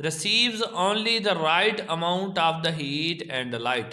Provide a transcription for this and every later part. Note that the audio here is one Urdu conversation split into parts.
receives only the right amount of the heat and the light।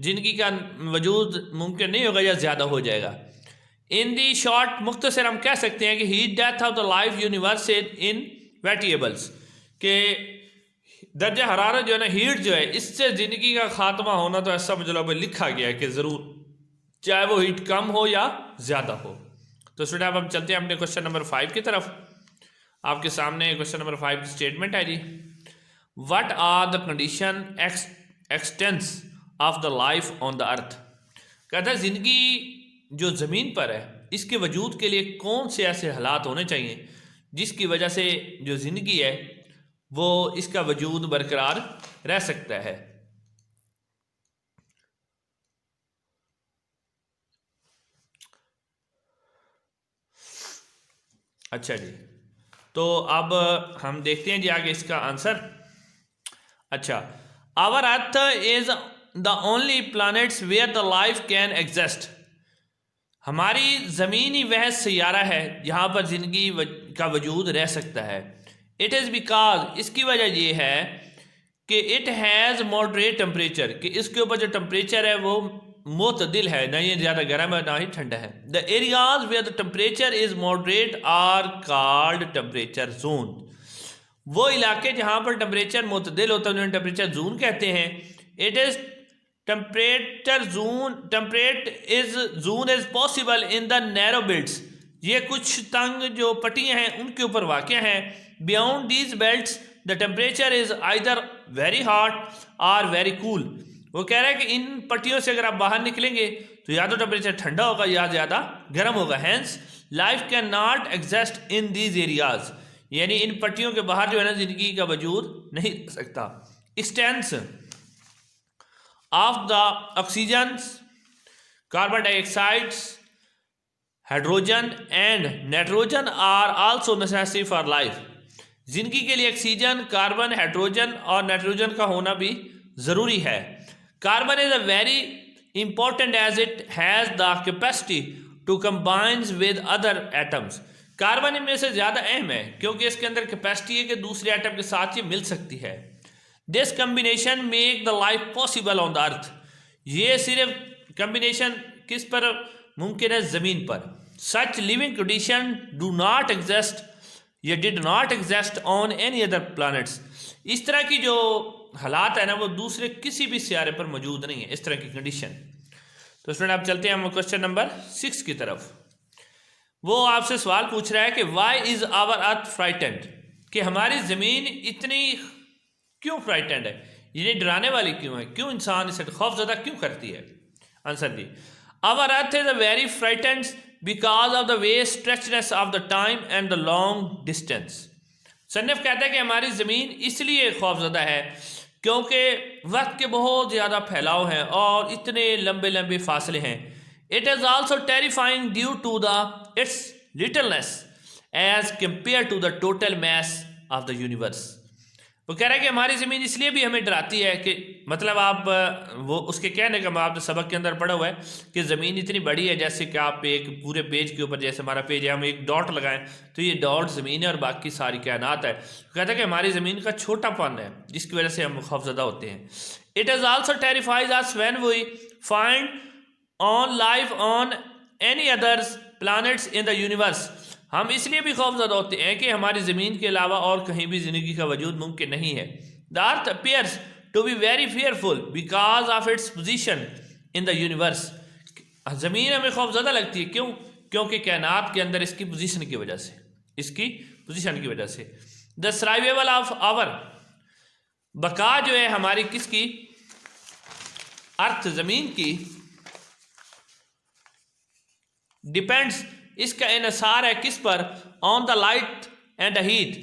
زندگی کا وجود ممکن نہیں ہوگا یا زیادہ ہو جائے گا. ان دی شارٹ مختصر ہم کہہ سکتے ہیں کہ heat death of the life universe inevitable, کہ درجہ حرارت جو ہے نا ہیٹ جو ہے اس سے زندگی کا خاتمہ ہونا تو ایسا مجھے لکھا گیا ہے کہ ضرور، چاہے وہ ہیٹ کم ہو یا زیادہ ہو. تو اسٹوڈنٹ اب ہم چلتے ہیں اپنے کوشچن نمبر 5 کی طرف. آپ کے سامنے کوشچن نمبر 5 کی اسٹیٹمنٹ ہے جی. What are the condition existence of the life on the earth. کہتا ہے زندگی جو زمین پر ہے اس کے وجود کے لیے کون سے ایسے حالات ہونے چاہیے جس کی وجہ سے جو زندگی ہے وہ اس کا وجود برقرار رہ سکتا ہے. اچھا جی، تو اب ہم دیکھتے ہیں جی آگے اس کا آنسر. اچھا، our earth is the only planets where the life can exist. ہماری زمین ہی وہ سیارہ ہے جہاں پر زندگی کا وجود رہ سکتا ہے. اٹ از بیکاز، اس کی وجہ یہ ہے کہ اٹ ہیز ماڈریٹ ٹمپریچر، کہ اس کے اوپر جو ٹمپریچر ہے وہ معتدل ہے، نہ یہ زیادہ گرم ہے نہ ہی ٹھنڈا ہے. The areas where the temperature is moderate are called temperature zone. وہ علاقے جہاں پر ٹمپریچر معتدل ہوتا ہے انہیں ٹمپریچر زون کہتے ہیں. It is temperate zone is possible in the narrow belts. یہ کچھ تنگ جو پٹیاں ہیں ان کے اوپر واقع ہیں. Beyond these belts the temperature is either very hot or very cool. وہ کہہ رہا ہے کہ ان پٹیوں سے اگر آپ باہر نکلیں گے تو یا تو ٹمپریچر ٹھنڈا ہوگا یا زیادہ گرم ہوگا. Hence life can not exist in these areas, یعنی ان پٹیوں کے باہر جو ہے نا زندگی کا وجود نہیں رہ سکتا. Existence of the oxygens, carbon dioxides, hydrogen and nitrogen are also necessary for life. زندگی کے لیے آکسیجن، کاربن، ہائیڈروجن اور نائٹروجن کا ہونا بھی ضروری ہے. Carbon is a very important as it has the capacity to combines with other atoms. Carbon ان میں سے زیادہ اہم ہے کیونکہ اس کے اندر کیپیسٹی ہے کہ دوسرے ایٹم کے ساتھ یہ مل سکتی ہے. This combination make the life possible on the earth. یہ صرف کمبینیشن کس پر ممکن ہے؟ زمین پر. Such living condition do not exist یا did not exist on any other planets. اس طرح کی جو حالات ہیں نا وہ دوسرے کسی بھی سیارے پر موجود نہیں ہے، اس طرح کی کنڈیشن. تو اسٹوڈنٹ آپ چلتے ہیں ہم کوشچن نمبر 6 کی طرف. وہ آپ سے سوال پوچھ رہا ہے کہ وائی از آور ارتھ فرائٹنڈ، کہ ہماری زمین اتنی کیوں فرائٹنڈ ہے، یعنی ڈرانے والی کیوں ہے، کیوں انسان اسے خوف زدہ کیوں کرتی ہے. Answer the our earth is a very frightened because of the vast stretchiness of the time and the long distance. صنف کہتا ہے کہ ہماری زمین اس لیے خوف زدہ ہے کیونکہ وقت کے بہت زیادہ پھیلاؤ ہیں اور اتنے لمبے لمبے فاصلے ہیں. It is also terrifying due to the its littleness as compare to the total mass of the universe. وہ کہہ رہا ہے کہ ہماری زمین اس لیے بھی ہمیں ڈراتی ہے کہ مطلب آپ وہ اس کے کہنے کا آپ نے سبق کے اندر پڑھا ہوا ہے کہ زمین اتنی بڑی ہے جیسے کہ آپ ایک پورے پیج کے اوپر، جیسے ہمارا پیج ہے، ہم ایک ڈاٹ لگائیں تو یہ ڈاٹ زمین ہے اور باقی ساری کائنات ہے. کہتا ہے کہ ہماری زمین کا چھوٹا پن ہے جس کی وجہ سے ہم خوفزدہ ہوتے ہیں. It is also terrifies us when we find on life on any others planets in the universe. ہم اس لیے بھی خوف زدہ ہوتے ہیں کہ ہماری زمین کے علاوہ اور کہیں بھی زندگی کا وجود ممکن نہیں ہے. The earth appears to be very fearful because of its position in the universe. زمین ہمیں خوف زدہ لگتی ہے، کیوں؟ کیونکہ کائنات کے اندر اس کی پوزیشن کی وجہ سے، اس کی پوزیشن کی وجہ سے. The survival of our، بقا جو ہے ہماری کس کی؟ ارتھ، زمین کی، ڈیپینڈس، اس کا انحصار ہے کس پر؟ On the light and the heat,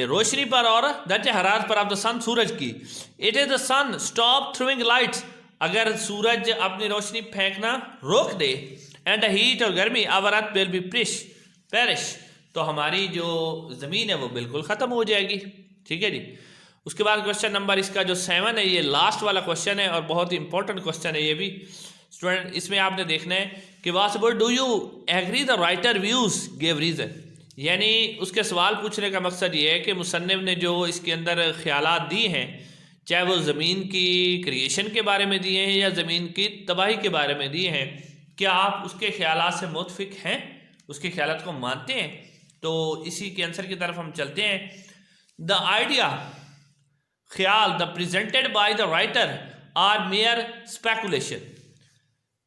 روشنی پر اور درجہ حرارت پر. آف دا سن، سورج کی. It is the sun stop throwing lights, اگر سورج اپنی روشنی پھینکنا روک دے، اینڈ دا ہیٹ، اور گرمی، آور ارتھ ول بی پیرش، تو ہماری جو زمین ہے وہ بالکل ختم ہو جائے گی. ٹھیک ہے جی. اس کے بعد کوشچن نمبر اس کا جو 7 ہے، یہ لاسٹ والا کوشچن ہے اور بہت ہی امپورٹنٹ کوشچن ہے یہ بھی. اسٹوڈنٹ اس میں آپ نے دیکھنا ہے کہ واسبر do you agree the writer views give reason, یعنی اس کے سوال پوچھنے کا مقصد یہ ہے کہ مصنف نے جو اس کے اندر خیالات دی ہیں چاہے وہ زمین کی کریشن کے بارے میں دیے ہیں یا زمین کی تباہی کے بارے میں دیے ہیں، کیا آپ اس کے خیالات سے متفق ہیں، اس کے خیالات کو مانتے ہیں؟ تو اسی کے آنسر کی طرف ہم چلتے ہیں. دا آئیڈیا، خیال، the presented by the writer are mere speculation,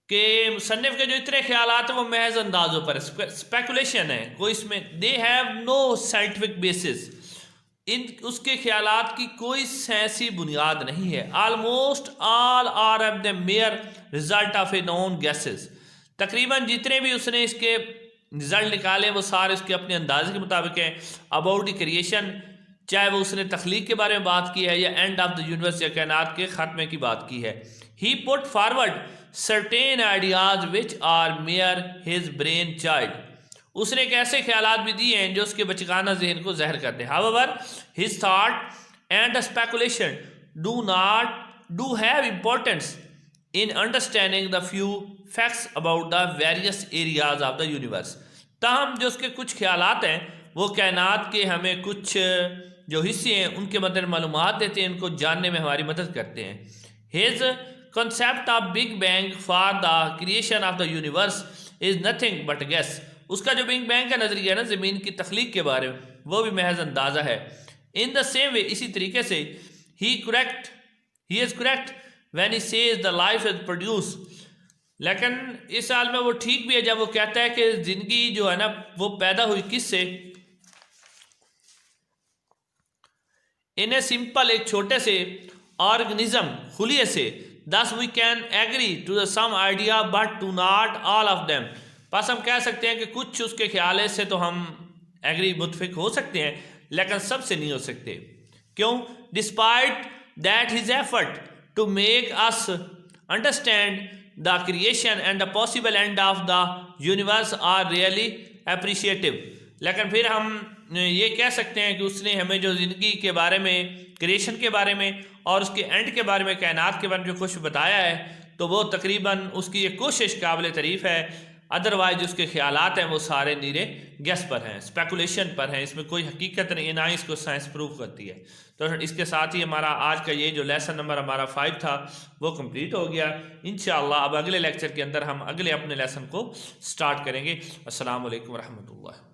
کہ مصنف کے جو اتنے خیالات ہیں وہ محض اندازوں پر اسپیکولیشن ہے، کوئی اس میں they have no scientific basis, اس کے خیالات کی کوئی سائنسی بنیاد نہیں ہے. Almost all are of the mere result of a known gases, تقریباً جتنے بھی اس نے اس کے رزلٹ نکالے وہ سارے اس کے اپنے اندازے کے مطابق ہیں. اباؤٹ دی کریشن، چاہے وہ اس نے تخلیق کے بارے میں بات کی ہے یا اینڈ آف دا یونیورس یا کائنات کے خاتمے کی بات کی ہے. He put forward certain ideas which are mere his brain child, اس نے ایک ایسے خیالات بھی دیے ہیں جو اس کے بچگانہ ذہن کو زہر کرتے ہیں. however his thought and speculation do have importance in understanding the few facts about the various areas of the universe. تاہم جو اس کے کچھ خیالات ہیں وہ کائنات کے ہمیں کچھ جو حصے ہیں ان کے مدد معلومات دیتے ہیں، ان کو جاننے میں ہماری مدد کرتے ہیں. his concept of big bang for the creation of the universe is nothing but a guess. اس کا جو بگ بینگ کا نظریہ ہے نا زمین کی تخلیق کے بارے میں، وہ بھی محض اندازہ ہے. ان دا سیم وے، اسی طریقے سے he is correct when he says the life is produce, لیکن اس حال میں وہ ٹھیک بھی ہے جب وہ کہتا ہے کہ زندگی جو ہے نا وہ پیدا ہوئی کس سے، انہیں سمپل ایک چھوٹے سے آرگنزم خلیے سے. thus we can agree to the some idea but to not all of them. بس ہم کہہ سکتے ہیں کہ کچھ اس کے خیالات سے تو ہم ایگری متفق ہو سکتے ہیں لیکن سب سے نہیں ہو سکتے. کیوں؟ Despite that his effort to make us understand the creation and the possible end of the universe are really appreciative. لیکن پھر ہم یہ کہہ سکتے ہیں کہ اس نے ہمیں جو زندگی کے بارے میں، کریشن کے بارے میں اور اس کے اینڈ کے بارے میں، کائنات کے بارے میں جو کچھ بتایا ہے تو وہ تقریباً اس کی یہ کوشش قابل تعریف ہے. ادروائز جو اس کے خیالات ہیں وہ سارے نیرے گیس پر ہیں، اسپیکولیشن پر ہیں، اس میں کوئی حقیقت نہیں ہے، نہ ہی اس کو سائنس پروف کرتی ہے. تو اس کے ساتھ ہی ہمارا آج کا یہ جو لیسن نمبر ہمارا 5 تھا وہ کمپلیٹ ہو گیا. انشاءاللہ اب اگلے لیکچر کے اندر ہم اگلے اپنے لیسن کو سٹارٹ کریں گے. السلام علیکم ورحمۃ اللہ.